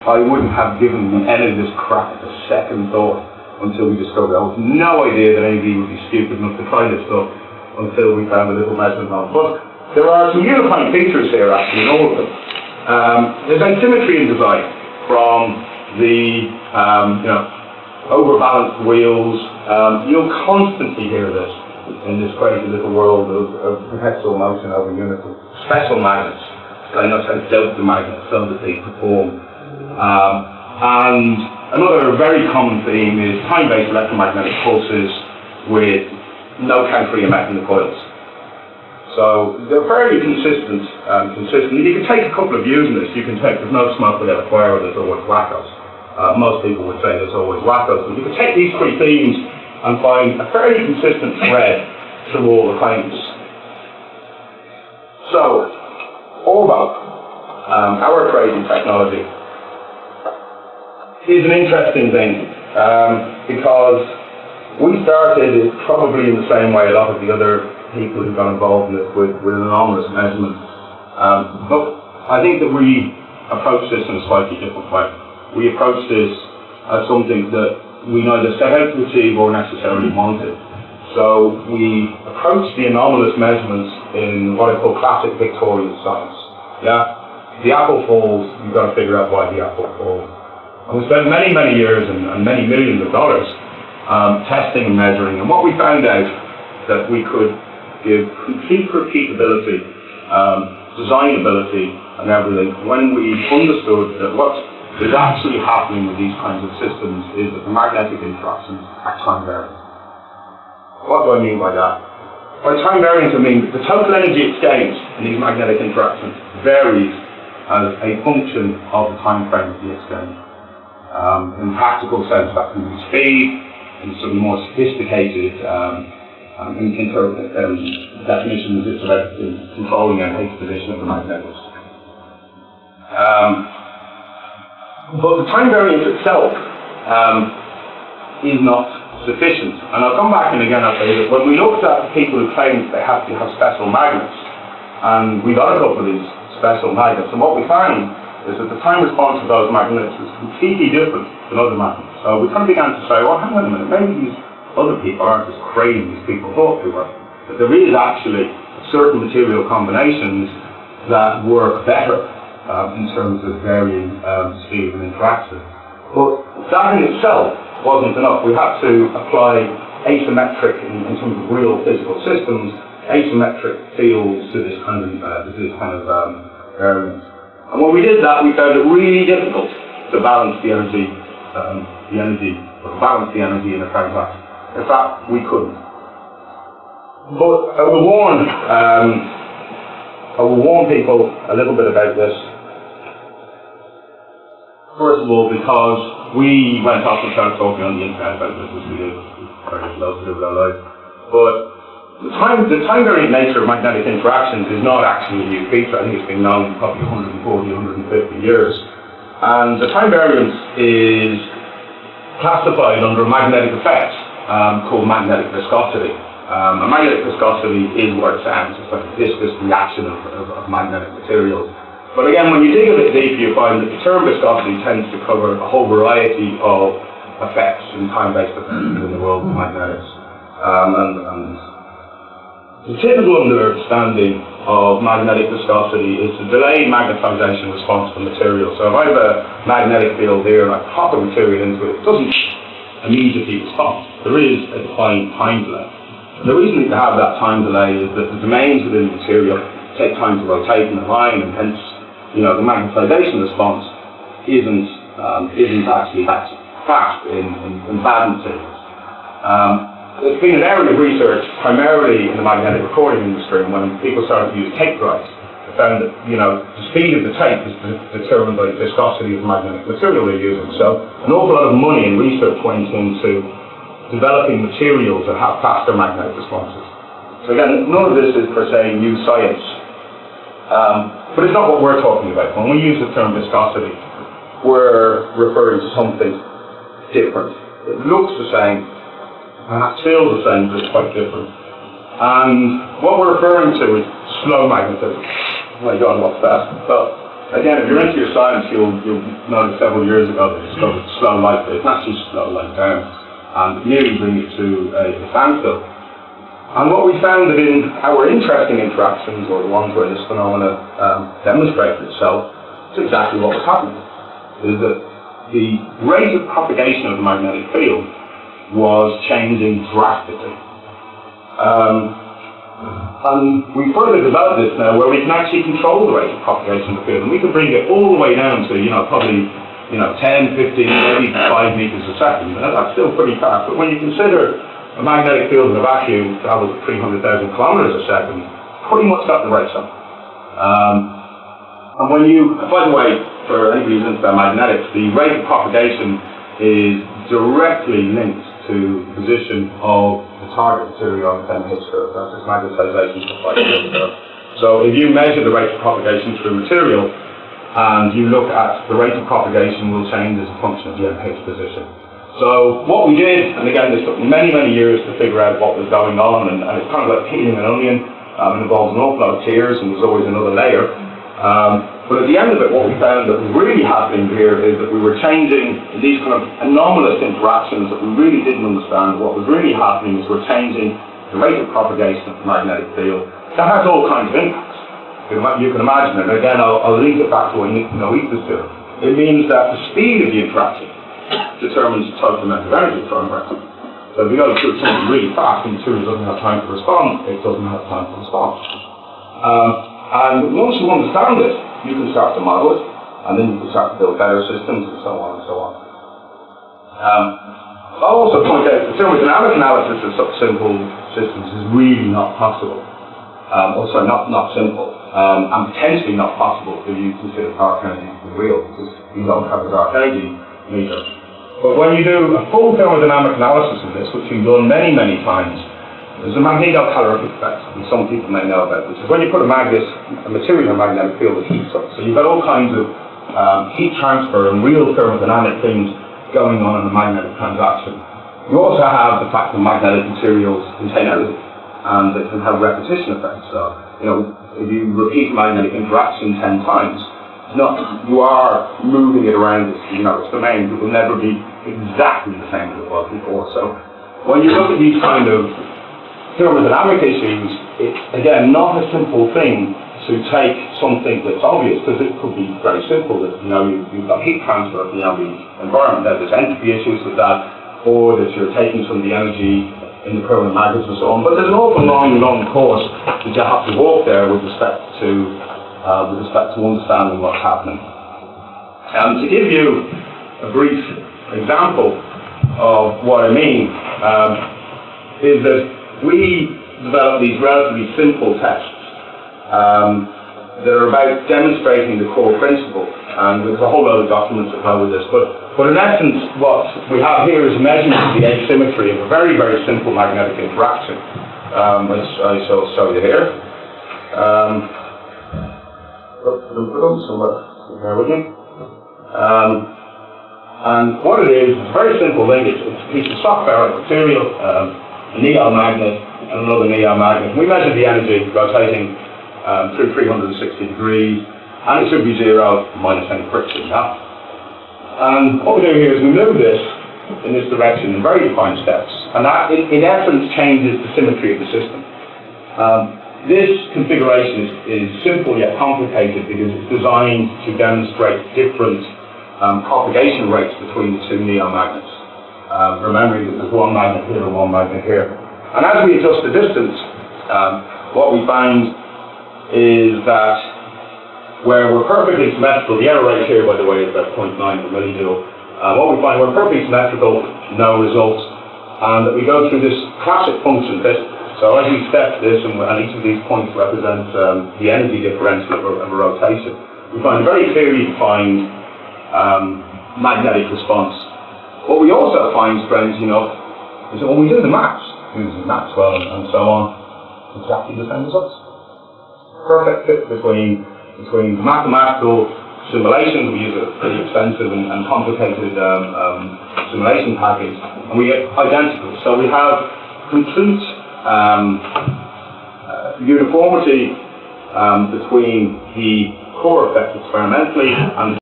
I wouldn't have given any of this crap a second thought until we discovered it. I have no idea that anybody would be stupid enough to try this stuff until we found a little measurement on it. But there are some unifying features here, actually, in all of them. There's asymmetry in design, from the overbalanced wheels. You'll constantly hear this in this crazy little world of perpetual motion over units. Special magnets. I know how to doubt the magnets so that they perform. And another very common theme is time-based electromagnetic pulses with no counter EMF in the coils. So they're fairly consistent. You can take a couple of views on this. You can take there's no smoke without a fire, or there's always wackos. Most people would say there's always wackos, but you can take these three themes and find a fairly consistent thread through all the claims. So, orbo, our crazy technology, is an interesting thing because we started it probably in the same way a lot of the other people who got involved in it with anomalous measurements. But I think that we approach this in a slightly different way. We approach this as something that we neither set out to achieve or necessarily wanted. So we approach the anomalous measurements in what I call classic Victorian science. Yeah, the apple falls, you've got to figure out why the apple falls. And we spent many, many years and many millions of dollars testing and measuring, and what we found out that we could give complete repeatability, designability, and everything when we understood that what is actually happening with these kinds of systems is that the magnetic interactions are time variant. What do I mean by that? By time variant, I mean the total energy exchange in these magnetic interactions varies as a function of the time frame of the exchange. In practical sense, that can be speed, in some more sophisticated definitions, it's about controlling and Higgs position of the magnets. But the time variance itself is not sufficient. And I'll come back and again I'll say that when we looked at the people who claimed they have to have special magnets, and we got a couple of these special magnets, and what we found is that the time response of those magnets was completely different than other magnets. So we kind of began to say, well, hang on a minute, maybe these other people aren't as crazy as people thought they were. That there is actually certain material combinations that work better in terms of varying speed and interaction. But that in itself wasn't enough. We had to apply asymmetric, in terms of real physical systems, asymmetric fields to this kind of variance. And when we did that, we found it really difficult to balance the energy in a transaction. In fact, we couldn't. But I will warn people a little bit about this. First of all, because we went off and started talking on the internet about this, as we do, very loads to do with our life. But the time variant nature of magnetic interactions is not actually a new feature. I think it's been known for probably 140, 150 years. And the time variance is classified under a magnetic effect called magnetic viscosity. And magnetic viscosity is what it sounds. It's like a viscous reaction of magnetic materials. But again, when you dig a bit deeper, you find that the term viscosity tends to cover a whole variety of effects and time-based effects in the world of magnetics. The typical understanding of magnetic viscosity is the delayed magnetization response to material. So if I have a magnetic field here and I pop a material into it, it doesn't immediately respond. There is a defined time delay. And the reason to have that time delay is that the domains within the material take time to rotate and align, and hence, the magnetization response isn't actually that fast in bad materials. There's been an area of research, primarily in the magnetic recording industry, and when people started to use tape drives, they found that, the speed of the tape is determined by the viscosity of the magnetic material they're using. So an awful lot of money and research went into developing materials that have faster magnetic responses. So again, none of this is per se new science, but it's not what we're talking about. When we use the term viscosity, we're referring to something different. It looks the same, and it feels the same, but it's quite different. And what we're referring to is slow magnetism. Oh my God, what's that? Well, Again, if you're into your science, you'll know that several years ago they discovered slow light. They can actually slow light down and nearly bring it to a standstill. And what we found that in our interesting interactions, or the ones where this phenomena demonstrated itself, is exactly what was happening. Is that the rate of propagation of the magnetic field was changing drastically. And we further developed this now where we can actually control the rate of propagation of the field, and we can bring it all the way down to, probably, 10, 15, maybe 5 meters a second. And that's still pretty fast. But when you consider a magnetic field in a vacuum travels at 300,000 kilometers a second, pretty much got the rates up. And when you, by the way, for anybody who's into their magnetics, the rate of propagation is directly linked to the position of the target material on the 10 Hz curve. That's its magnetization for 5 years ago. So if you measure the rate of propagation through material, and you look at the rate of propagation will change as a function of the NH position. So what we did, and again this took many, many years to figure out what was going on, and it's kind of like peeling an onion. It involves an awful lot of tears, and there's always another layer. But at the end of it, what we found that was really happening here is that we were changing these kind of anomalous interactions that we really didn't understand. What was really happening is we're changing the rate of propagation of the magnetic field. That has all kinds of impacts. You can imagine it. And again, I'll link it back to what Noetus did. It means that the speed of the interaction determines the total amount of energy for interaction. So if you go through something really fast and the material doesn't have time to respond, it doesn't have time to respond. And once you understand this, you can start to model it, and then you can start to build better systems, and so on and so on. I'll also point out that thermodynamic analysis of such simple systems is really not possible. Also not simple, and potentially not possible if you consider dark energy to be real, because you don't have a dark energy meter. But when you do a full thermodynamic analysis of this, which we've done many, many times, there's a magnetocalorific effect, which some people may know about, which is when you put a material in a magnetic field, it heats up. So you've got all kinds of heat transfer and real thermodynamic things going on in the magnetic transaction. You also have the fact that magnetic materials contain energy, and they can have repetition effects. So, if you repeat magnetic interaction 10 times, you are moving it around its domain. It will never be exactly the same as it was before. So when you look at these kind of thermodynamic issues, it's again not a simple thing to take something that's obvious, because it could be very simple that you've got heat transfer from the environment, there's entropy issues with that, or that you're taking some of the energy in the permanent magnets and so on. But there's an awful long course that you have to walk there with respect to understanding what's happening. To give you a brief example of what I mean, is that we developed these relatively simple tests that are about demonstrating the core principle, and there's a whole lot of documents that go with this. But in essence, what we have here is measurement of the asymmetry of a very, very simple magnetic interaction, which I shall show you here. Bear with me. And what it is a very simple thing. It's a piece of soft ferrite material, a neon magnet, and another neon magnet. We measure the energy rotating through 360 degrees, and it should be zero minus any friction. And what we do here is we move this in this direction in very defined steps, and that in essence changes the symmetry of the system. This configuration is simple yet complicated because it's designed to demonstrate different propagation rates between the two neon magnets. Remembering that there's one magnet here and one magnet here. And as we adjust the distance, what we find is that where we're perfectly symmetrical, the error rate here, by the way, is about 0.9 millijoule. What we find, we're perfectly symmetrical, no results, and that we go through this classic function bit. So as we step this, and each of these points represents the energy differential of a rotation, we find a very clearly defined magnetic response. What we also find, strangely enough, is that when we do the maths, using Maxwell and so on, exactly the same results. Perfect fit between mathematical simulations. We use a pretty expensive and complicated simulation package, and we get identical. So we have complete uniformity between the core effect experimentally, and